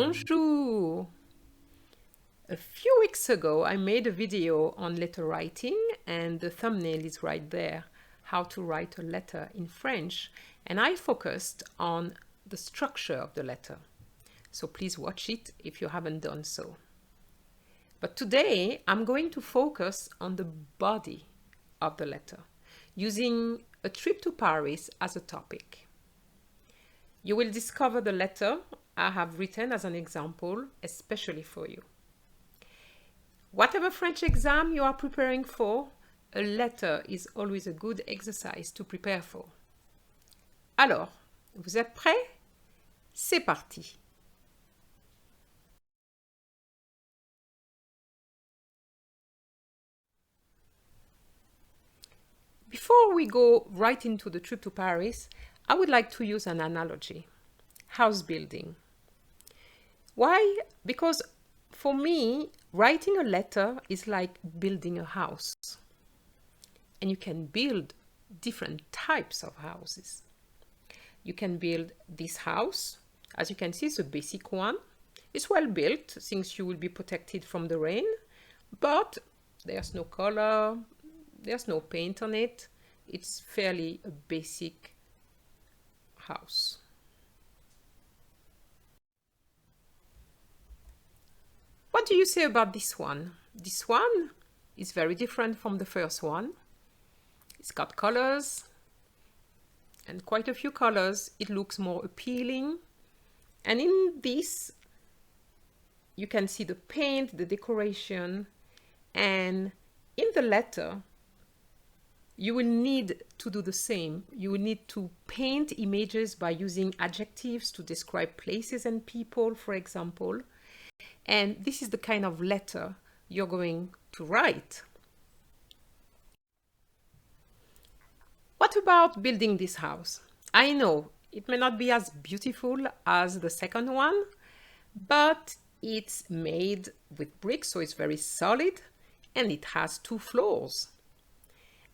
Bonjour! A few weeks ago, I made a video on letter writing, and the thumbnail is right there, how to write a letter in French, and I focused on the structure of the letter. So please watch it if you haven't done so. But today, I'm going to focus on the body of the letter, using a trip to Paris as a topic. You will discover the letter I have written as an example, especially for you. Whatever French exam you are preparing for, a letter is always a good exercise to prepare for. Alors, vous êtes prêts? C'est parti! Before we go right into the trip to Paris, I would like to use an analogy. House building. Why? Because for me, writing a letter is like building a house. And you can build different types of houses. You can build this house. As you can see, it's a basic one. It's well built since you will be protected from the rain, but there's no color, there's no paint on it. It's fairly a basic house. What do you say about this one? This one is very different from the first one. It's got colors, and quite a few colors. It looks more appealing. And in this, you can see the paint, the decoration, and in the letter, you will need to do the same. You will need to paint images by using adjectives to describe places and people, for example. And this is the kind of letter you're going to write. What about building this house? I know it may not be as beautiful as the second one, but it's made with bricks, so it's very solid, and it has 2 floors.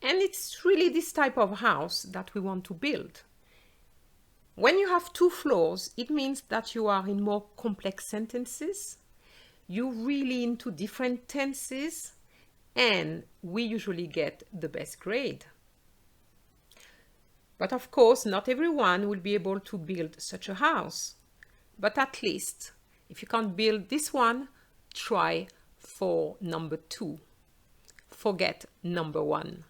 And it's really this type of house that we want to build. When you have 2 floors, it means that you are in more complex sentences, you're really into different tenses, and we usually get the best grade. But of course, not everyone will be able to build such a house. But at least, if you can't build this one, try for number 2. Forget number 1.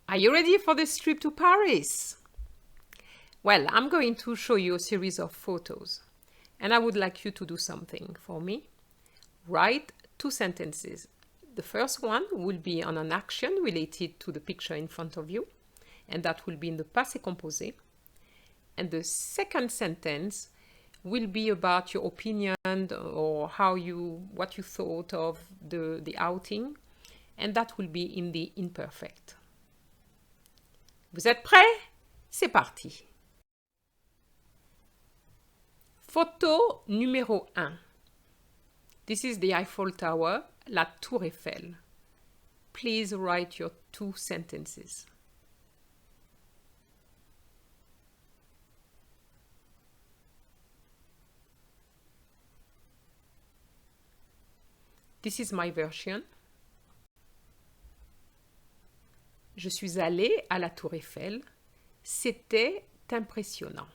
Are you ready for this trip to Paris? Well, I'm going to show you a series of photos, and I would like you to do something for me. Write 2 sentences. The first one will be on an action related to the picture in front of you, and that will be in the passé composé. And the second sentence will be about your opinion or what you thought of the outing, and that will be in the imperfect. Vous êtes prêts? C'est parti! Photo numéro 1. This is the Eiffel Tower, la Tour Eiffel. Please write your 2 sentences. This is my version. Je suis allée à la Tour Eiffel. C'était impressionnant.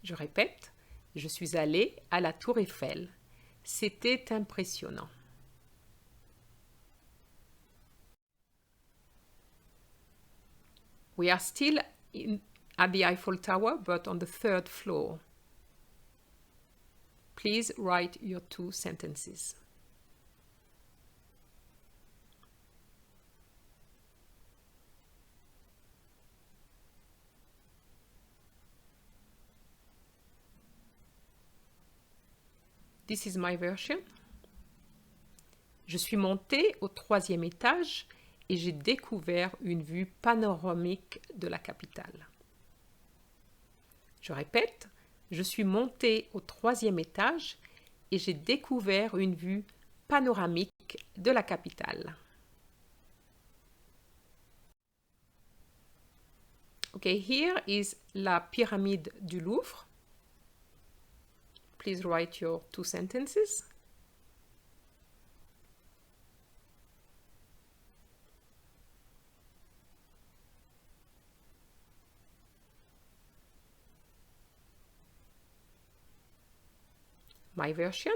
Je répète, je suis allée à la Tour Eiffel. C'était impressionnant. We are still at the Eiffel Tower, but on the 3rd floor. Please write your 2 sentences. This is my version. Je suis montée au 3e étage et j'ai découvert une vue panoramique de la capitale. Je répète, je suis montée au 3e étage et j'ai découvert une vue panoramique de la capitale. Okay, here is la pyramide du Louvre. Please write your 2 sentences. My version.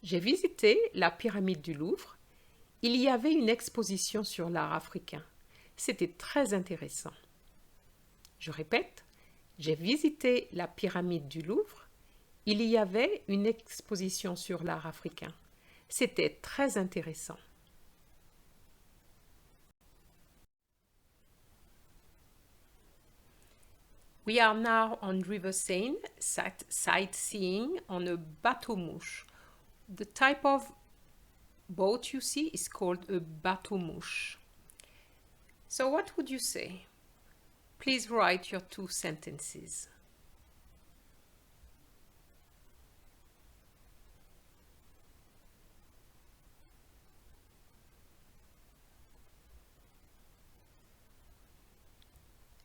J'ai visité la pyramide du Louvre. Il y avait une exposition sur l'art africain. C'était très intéressant. Je répète, j'ai visité la pyramide du Louvre. Il y avait une exposition sur l'art africain. C'était très intéressant. We are now on River Seine, sightseeing on a bateau-mouche. The type of boat you see is called a bateau-mouche. So what would you say? Please write your 2 sentences.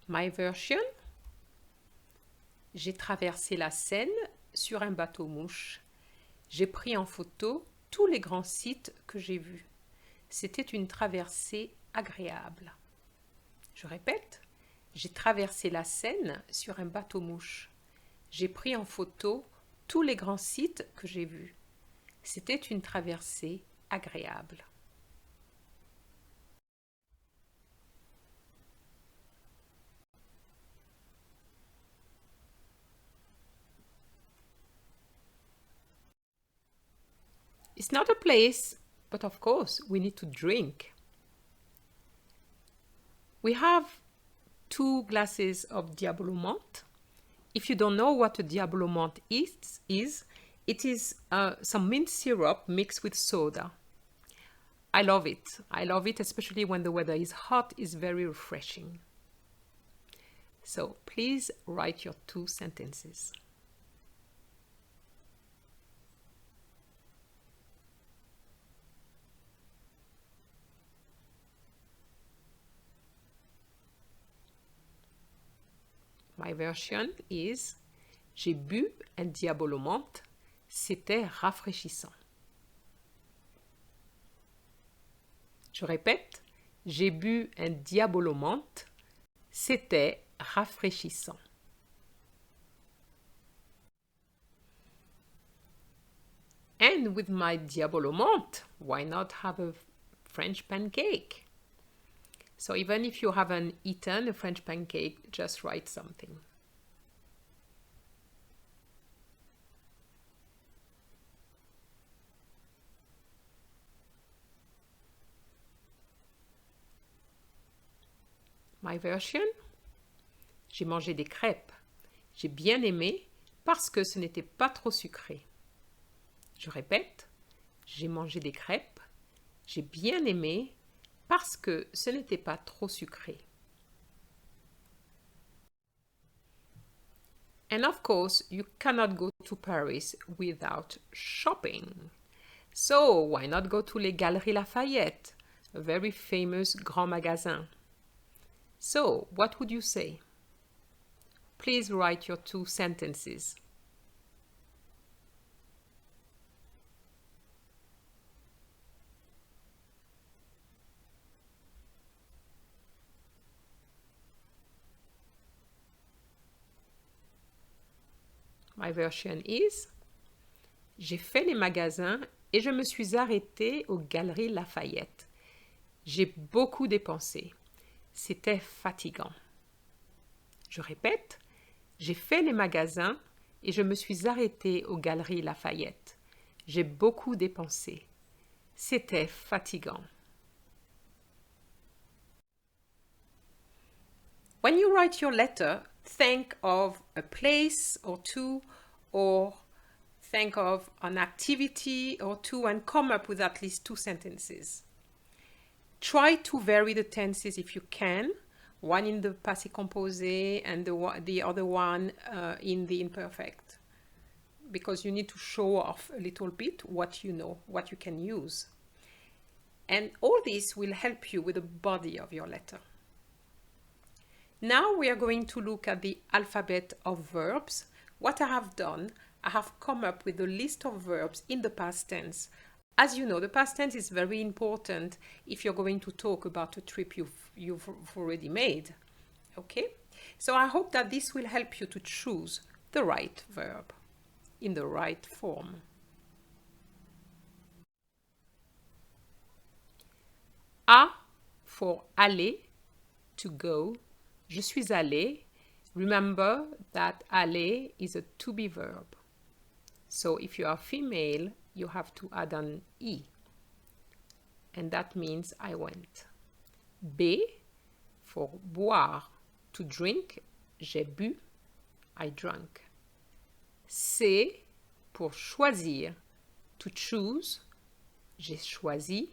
My version. J'ai traversé la Seine sur un bateau-mouche. J'ai pris en photo tous les grands sites que j'ai vus. C'était une traversée agréable. Je répète, j'ai traversé la Seine sur un bateau-mouche. J'ai pris en photo tous les grands sites que j'ai vus. C'était une traversée agréable. It's not a place, but of course we need to drink. We have 2 glasses of Diabolo Malt. If you don't know what a Diabolo Malt is it is some mint syrup mixed with soda. I love it. I love it, especially when the weather is hot. It's very refreshing. So please write your 2 sentences. My version is j'ai bu un Diabolo Malt, c'était rafraîchissant. Je répète, j'ai bu un Diabolo Malt, c'était rafraîchissant. And with my Diabolo Malt, why not have a French pancake? So even if you haven't eaten a French pancake, just write something. My version. J'ai mangé des crêpes. J'ai bien aimé parce que ce n'était pas trop sucré. Je répète, j'ai mangé des crêpes. J'ai bien aimé parce que ce n'était pas trop sucré. And of course, you cannot go to Paris without shopping. So why not go to les Galeries Lafayette, a very famous grand magasin? So what would you say? Please write your 2 sentences. My version is j'ai fait les magasins et je me suis arrêtée aux Galeries Lafayette. J'ai beaucoup dépensé. C'était fatigant. Je répète, j'ai fait les magasins et je me suis arrêtée aux Galeries Lafayette. J'ai beaucoup dépensé. C'était fatigant. When you write your letter, think of a place or 2 or think of an activity or 2 and come up with at least 2 sentences. Try to vary the tenses if you can, one in the passé composé and the other one in the imperfect, because you need to show off a little bit what you know, what you can use. And all this will help you with the body of your letter. Now we are going to look at the alphabet of verbs. What I have done, I have come up with a list of verbs in the past tense. As you know, the past tense is very important if you're going to talk about a trip you've already made. Okay? So I hope that this will help you to choose the right verb in the right form. A for aller, to go. Je suis allé. Remember that aller is a to be verb. So if you are female, you have to add an E. And that means I went. B for boire, to drink. J'ai bu. I drank. C pour choisir, to choose. J'ai choisi.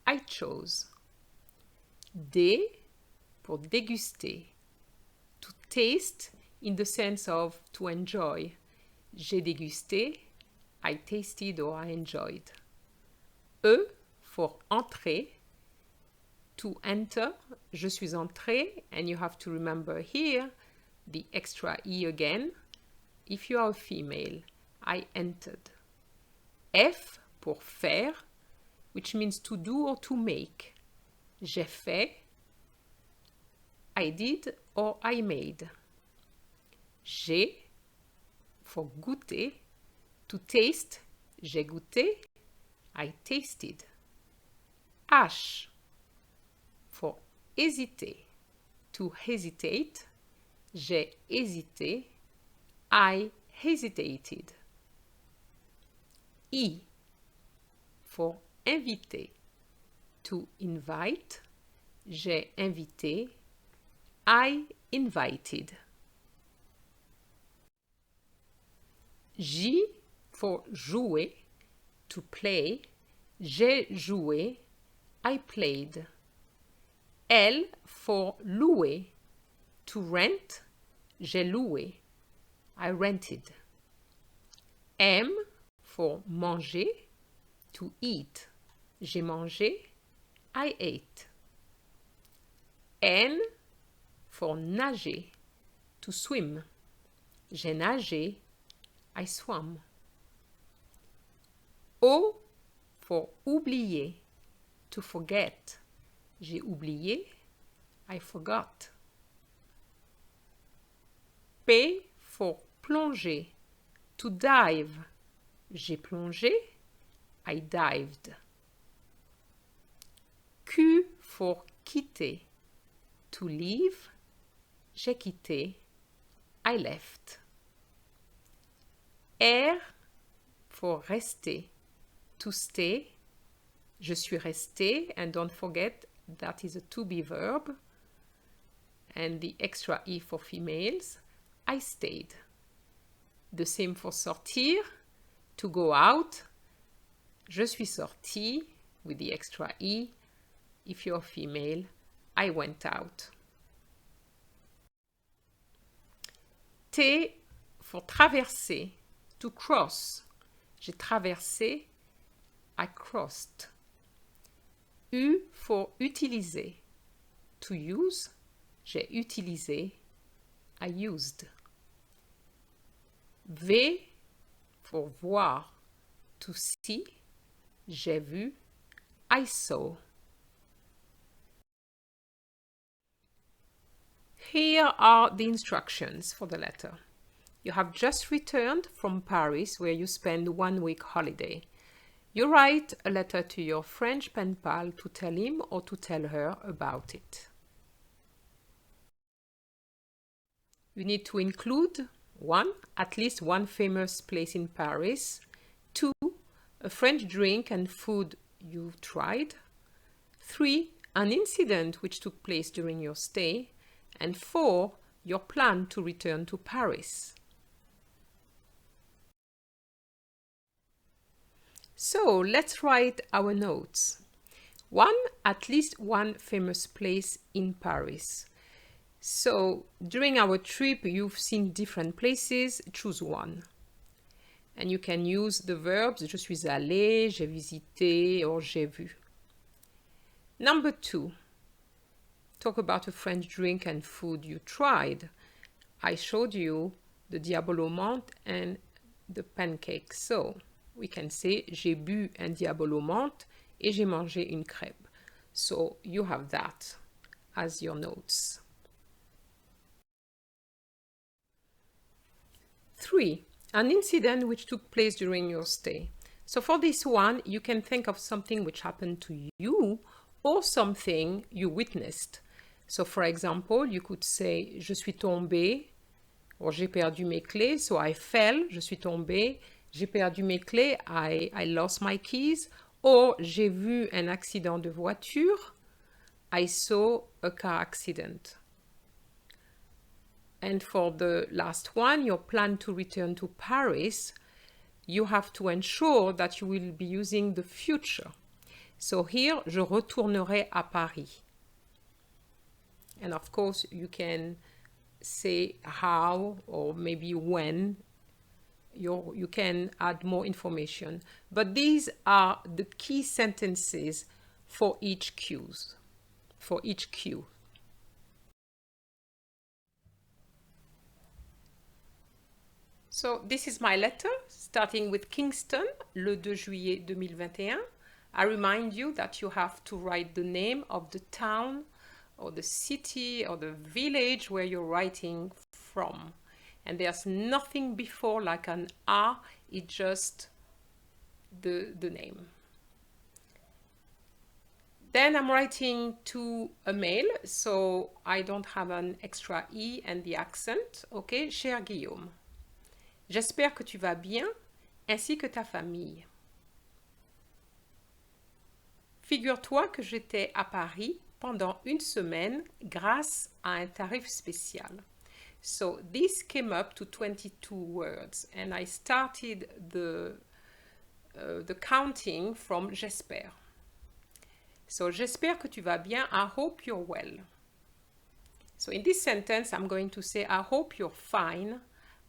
I chose. D pour déguster, to taste in the sense of to enjoy. J'ai dégusté, I tasted or I enjoyed. E for entrer, to enter. Je suis entré, and you have to remember here the extra E again. If you are a female, I entered. F pour faire, which means to do or to make. J'ai fait, I did or I made. J'ai for goûter, to taste. J'ai goûté, I tasted. H for hésiter, to hesitate. J'ai hésité, I hesitated. I for inviter, to invite. J'ai invité, I invited. J for jouer, to play. J'ai joué, I played. L for louer, to rent. J'ai loué, I rented. M for manger, to eat. J'ai mangé, I ate. N for nager, to swim. J'ai nagé, I swam. O for oublier, to forget. J'ai oublié, I forgot. P for plonger, to dive. J'ai plongé, I dived. Q for quitter, to leave. J'ai quitté, I left. R for rester, to stay. Je suis resté, and don't forget that is a to be verb. And the extra E for females, I stayed. The same for sortir, to go out. Je suis sorti, with the extra E. If you're female, I went out. T for traverser, to cross. J'ai traversé, I crossed. U for utiliser, to use. J'ai utilisé, I used. V for voir, to see. J'ai vu, I saw. Here are the instructions for the letter. You have just returned from Paris, where you spend 1 week holiday. You write a letter to your French pen pal to tell him or to tell her about it. You need to include 1. At least one famous place in Paris. 2. A French drink and food you've tried. 3. An incident which took place during your stay. And 4. Your plan to return to Paris. So let's write our notes. 1. At least one famous place in Paris. So during our trip, you've seen different places. Choose one. And you can use the verbs je suis allé, j'ai visité, or j'ai vu. Number 2. talk about a French drink and food you tried. I showed you the diable au menthe and the pancake. So we can say j'ai bu un diable au menthe et j'ai mangé une crêpe. So you have that as your notes. 3. An incident which took place during your stay. So for this one, you can think of something which happened to you or something you witnessed. So for example, you could say je suis tombé or j'ai perdu mes clés. So I fell, je suis tombé, j'ai perdu mes clés, I lost my keys. Or j'ai vu un accident de voiture, I saw a car accident. And for the last one, your plan to return to Paris, you have to ensure that you will be using the future. So here, je retournerai à Paris. And of course, you can say how or maybe when. You can add more information. But these are the key sentences for each cue. So this is my letter, starting with Kingston, le 2 juillet 2021. I remind you that you have to write the name of the town or the city or the village where you're writing from. And there's nothing before like an A, it's just the name. Then I'm writing to a mail, so I don't have an extra E and the accent. Okay, cher Guillaume. J'espère que tu vas bien, ainsi que ta famille. Figure-toi que j'étais à Paris pendant une semaine grâce à un tarif spécial. So this came up to 22 words and I started the counting from j'espère. So j'espère que tu vas bien, I hope you're well. So in this sentence, I'm going to say I hope you're fine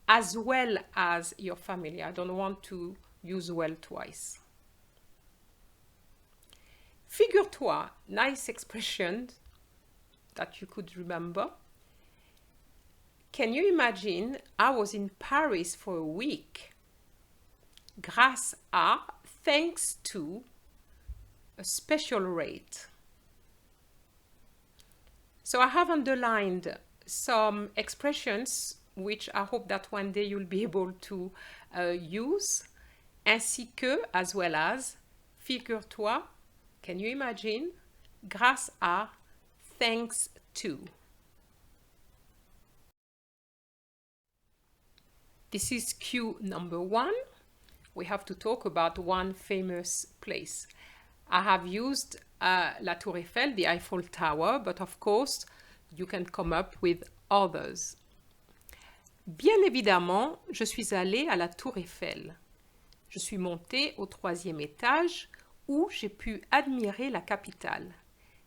as well as your family. I don't want to use well twice. Figure-toi, nice expression that you could remember. Can you imagine I was in Paris for a week? Grâce à, thanks to, a special rate. So I have underlined some expressions which I hope that one day you'll be able to use. Ainsi que, as well as, figure-toi, can you imagine? Grâce à, thanks to. This is cue number 1. We have to talk about one famous place. I have used La Tour Eiffel, the Eiffel Tower, but of course, you can come up with others. Bien évidemment, je suis allée à la Tour Eiffel. Je suis montée au 3e étage où j'ai pu admirer la capitale.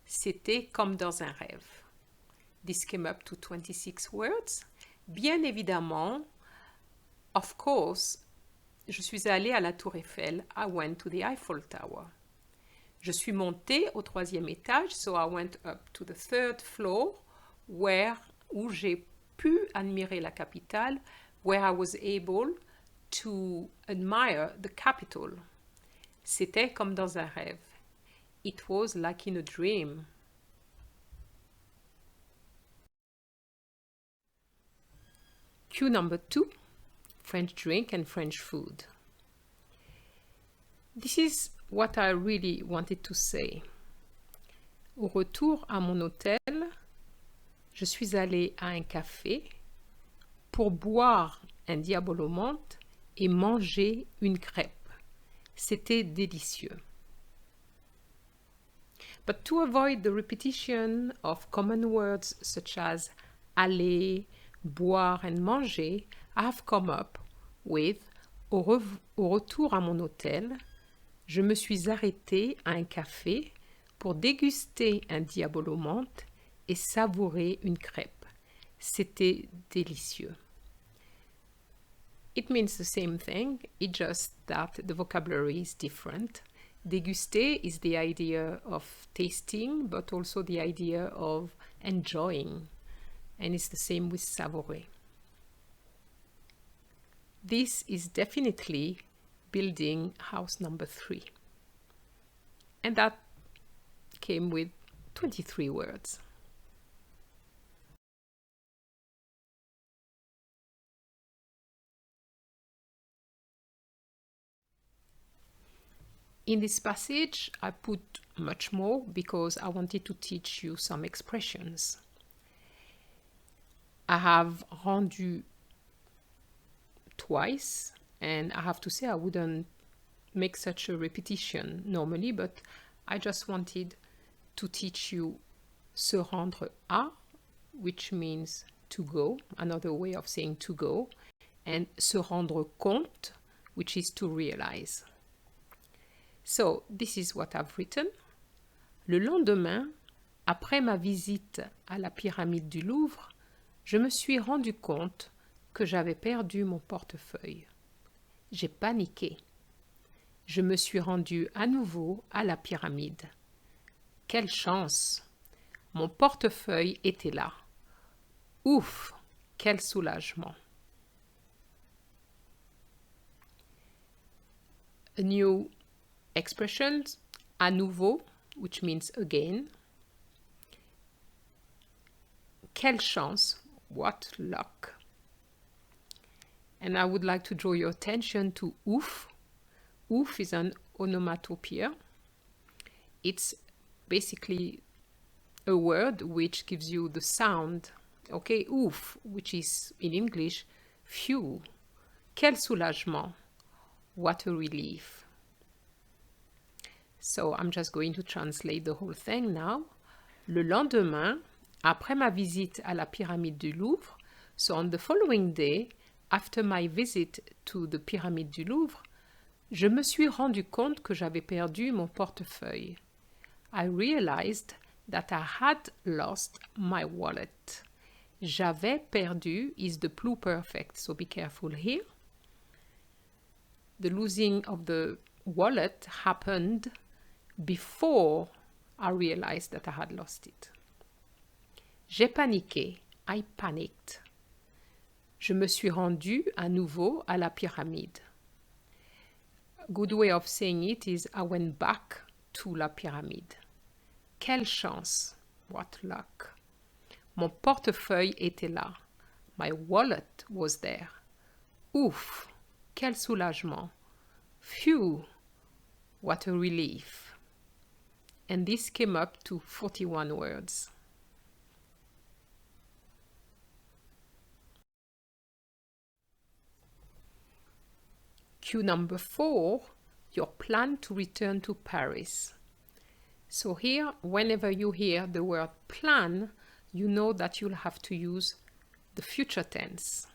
C'était comme dans un rêve. This came up to 26 words. Bien évidemment, of course, je suis allée à la Tour Eiffel. I went to the Eiffel Tower. Je suis montée au 3e étage, so I went up to the 3rd floor, où j'ai pu admirer la capitale, where I was able to admire the capital. C'était comme dans un rêve. It was like in a dream. Cue number 2, French drink and French food. This is what I really wanted to say. Au retour à mon hôtel, je suis allée à un café pour boire un diable au menthe et manger une crêpe. C'était délicieux. But to avoid the repetition of common words such as aller, boire and manger, I have come up with au retour à mon hôtel, je me suis arrêtée à un café pour déguster un diable au menthe et savourer une crêpe. C'était délicieux. It means the same thing, it's just that the vocabulary is different. Déguster is the idea of tasting, but also the idea of enjoying. And it's the same with savourer. This is definitely building house number 3. And that came with 23 words. In this passage, I put much more because I wanted to teach you some expressions. I have rendu twice, and I have to say I wouldn't make such a repetition normally, but I just wanted to teach you se rendre à, which means to go, another way of saying to go, and se rendre compte, which is to realize. So, this is what I've written. Le lendemain, après ma visite à la pyramide du Louvre, je me suis rendu compte que j'avais perdu mon portefeuille. J'ai paniqué. Je me suis rendu à nouveau à la pyramide. Quelle chance! Mon portefeuille était là. Ouf! Quel soulagement! A new expression, à nouveau, which means again. Quelle chance! What luck! And I would like to draw your attention to ouf. Ouf is an onomatopoeia. It's basically a word which gives you the sound. Okay, ouf, which is in English, phew. Quel soulagement! What a relief! So I'm just going to translate the whole thing now. Le lendemain, après ma visite à la pyramide du Louvre, so on the following day, after my visit to the Pyramid du Louvre, je me suis rendu compte que j'avais perdu mon portefeuille. I realized that I had lost my wallet. J'avais perdu is the pluperfect, so be careful here. The losing of the wallet happened before I realized that I had lost it. J'ai paniqué. I panicked. Je me suis rendu à nouveau à la pyramide. A good way of saying it is I went back to la pyramide. Quelle chance! What luck! Mon portefeuille était là. My wallet was there. Ouf! Quel soulagement! Phew! What a relief! And this came up to 41 words. Cue number 4, your plan to return to Paris. So here, whenever you hear the word plan, you know that you'll have to use the future tense.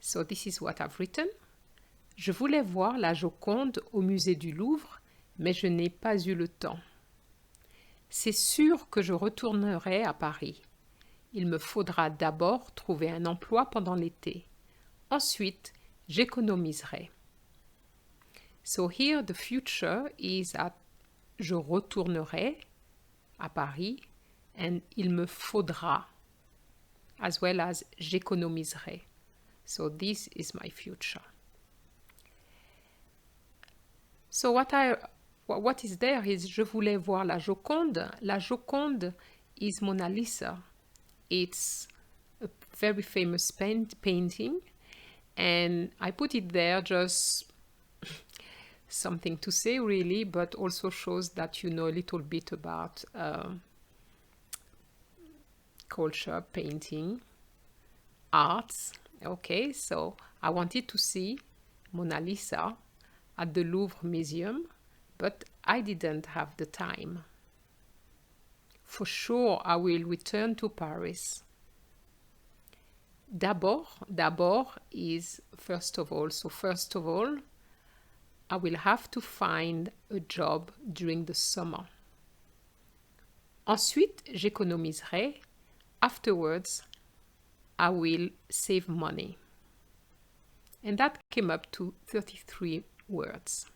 So this is what I've written. Je voulais voir la Joconde au musée du Louvre, mais je n'ai pas eu le temps. C'est sûr que je retournerai à Paris. Il me faudra d'abord trouver un emploi pendant l'été. Ensuite, j'économiserai. So here the future is at je retournerai à Paris and il me faudra as well as j'économiserai. So this is my future. So what is there is je voulais voir la Joconde. La Joconde is Mona Lisa. It's a very famous painting, and I put it there just something to say really, but also shows that you know a little bit about culture, painting, arts. Okay, so I wanted to see Mona Lisa at the Louvre Museum, but I didn't have the time. For sure, I will return to Paris. D'abord is first of all. So first of all, I will have to find a job during the summer. Ensuite, j'économiserai. Afterwards, I will save money. And that came up to 33 words.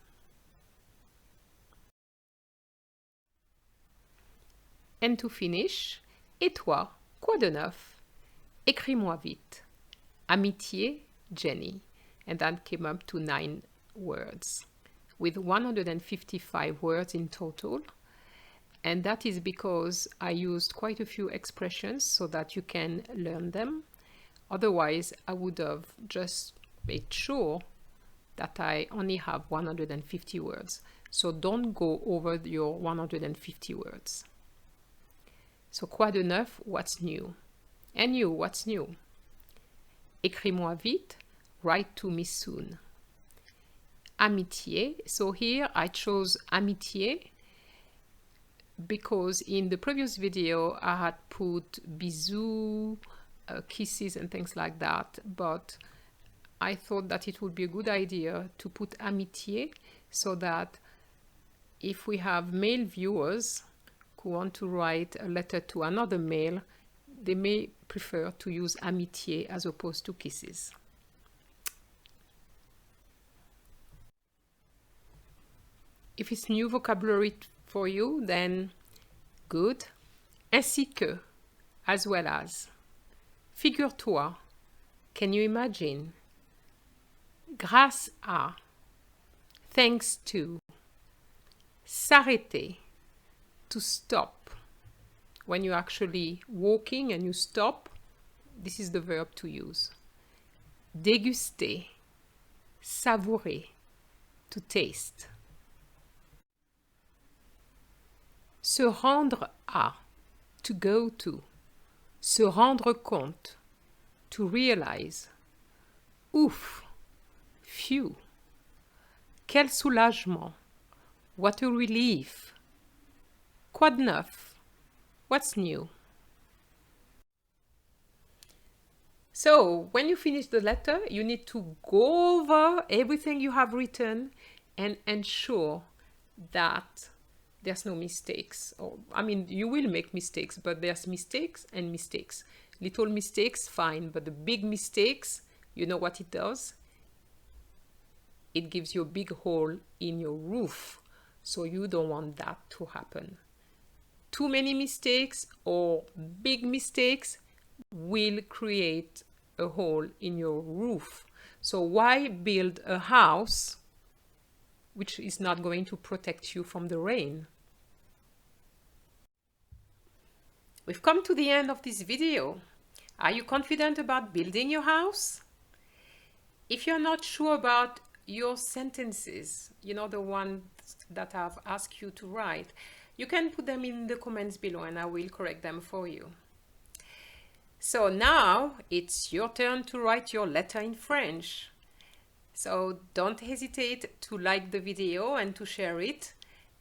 And to finish, et toi, quoi de neuf? Écris-moi vite. Amitié, Jenny. And that came up to 9 words, with 155 words in total. And that is because I used quite a few expressions so that you can learn them. Otherwise, I would have just made sure that I only have 150 words. So don't go over your 150 words. So quoi de neuf? What's new? And you, what's new? Écris-moi vite. Write to me soon. Amitié. So here I chose amitié because in the previous video I had put bisous, kisses and things like that, but I thought that it would be a good idea to put amitié so that if we have male viewers who want to write a letter to another male, they may prefer to use amitié as opposed to kisses. If it's new vocabulary for you, then good. Ainsi que, as well as. Figure-toi, can you imagine? Grâce à, thanks to. S'arrêter, to stop. When you're actually walking and you stop, this is the verb to use. Déguster, savourer, to taste. Se rendre à, to go to. Se rendre compte, to realize. Ouf, phew. Quel soulagement, what a relief. Quoi de neuf, what's new? So, when you finish the letter, you need to go over everything you have written and ensure that there's no mistakes. Or, I mean, you will make mistakes, but there's mistakes and mistakes. Little mistakes, fine, but the big mistakes, you know what it does? It gives you a big hole in your roof. So you don't want that to happen. Too many mistakes or big mistakes will create a hole in your roof. So why build a house which is not going to protect you from the rain? We've come to the end of this video. Are you confident about building your house? If you're not sure about your sentences, you know, the ones that I've asked you to write, you can put them in the comments below and I will correct them for you. So now it's your turn to write your letter in French. So don't hesitate to like the video and to share it.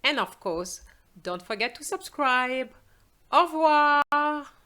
And of course, don't forget to subscribe. Au revoir!